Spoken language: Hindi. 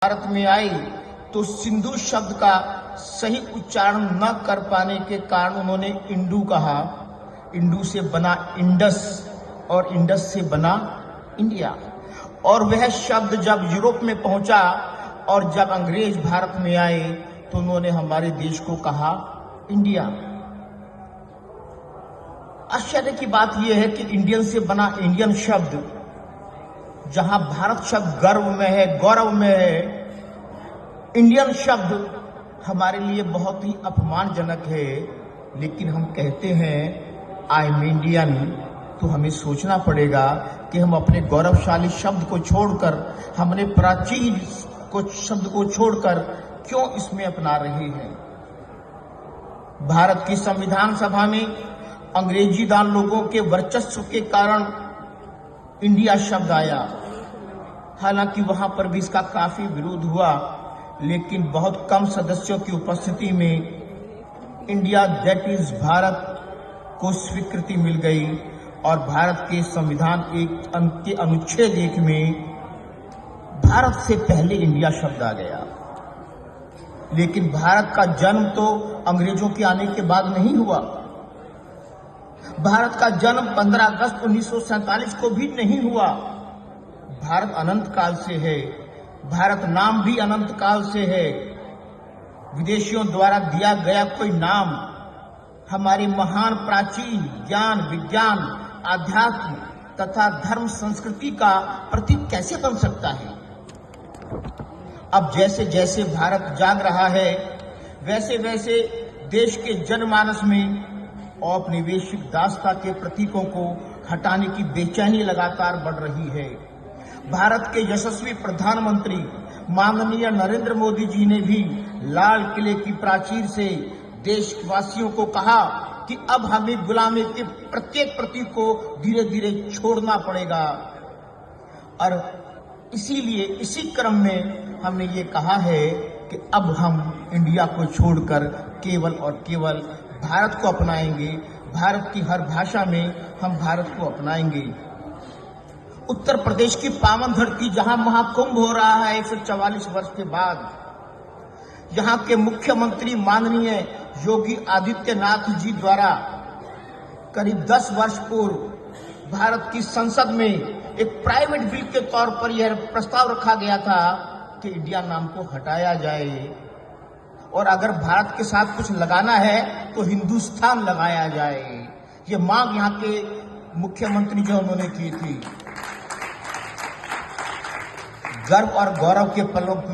भारत में आई तो सिंधु शब्द का सही उच्चारण न कर पाने के कारण उन्होंने इंडू कहा। इंडू से बना इंडस और इंडस से बना इंडिया। और वह शब्द जब यूरोप में पहुंचा और जब अंग्रेज भारत में आए तो उन्होंने हमारे देश को कहा इंडिया। आश्चर्य की बात यह है कि इंडियन से बना इंडियन शब्द, जहां भारत शब्द गर्व में है, गौरव में है, इंडियन शब्द हमारे लिए बहुत ही अपमानजनक है। लेकिन हम कहते हैं आई एम इंडियन, तो हमें सोचना पड़ेगा कि हम अपने गौरवशाली शब्द को छोड़कर, हमने प्राचीन शब्द को छोड़कर क्यों इसमें अपना रहे हैं। भारत की संविधान सभा में अंग्रेजी दान लोगों के वर्चस्व के कारण इंडिया शब्द आया। हालांकि वहां पर भी इसका काफी विरोध हुआ, लेकिन बहुत कम सदस्यों की उपस्थिति में इंडिया दैट इज भारत को स्वीकृति मिल गई और भारत के संविधान के अनुच्छेद 1 में भारत से पहले इंडिया शब्द आ गया। लेकिन भारत का जन्म तो अंग्रेजों के आने के बाद नहीं हुआ। भारत का जन्म 15 अगस्त 1947 को भी नहीं हुआ। भारत अनंत काल से है। भारत नाम भी अनंत काल से है। विदेशियों द्वारा दिया गया कोई नाम हमारी महान प्राचीन ज्ञान, विज्ञान, आध्यात्म तथा धर्म संस्कृति का प्रतीक कैसे बन सकता है। अब जैसे जैसे भारत जाग रहा है, वैसे वैसे देश के जनमानस में औपनिवेशिक दासता के प्रतीकों को हटाने की बेचैनी लगातार बढ़ रही है। भारत के यशस्वी प्रधानमंत्री माननीय नरेंद्र मोदी जी ने भी लाल किले की प्राचीर से देशवासियों को कहा कि अब हमें गुलामी के प्रत्येक प्रतीक को धीरे धीरे छोड़ना पड़ेगा। और इसीलिए इसी क्रम में हमने ये कहा है कि अब हम इंडिया को छोड़कर केवल और केवल भारत को अपनाएंगे। भारत की हर भाषा में हम भारत को अपनाएंगे। उत्तर प्रदेश की पावन धरती, जहां महाकुंभ हो रहा है 144 वर्ष के बाद, यहां के मुख्यमंत्री माननीय योगी आदित्यनाथ जी द्वारा करीब 10 वर्ष पूर्व भारत की संसद में एक प्राइवेट बिल के तौर पर यह प्रस्ताव रखा गया था कि इंडिया नाम को हटाया जाए और अगर भारत के साथ कुछ लगाना है तो हिंदुस्तान लगाया जाए। ये मांग यहाँ के मुख्यमंत्री जो उन्होंने की थी। गर्व और गौरव के पलों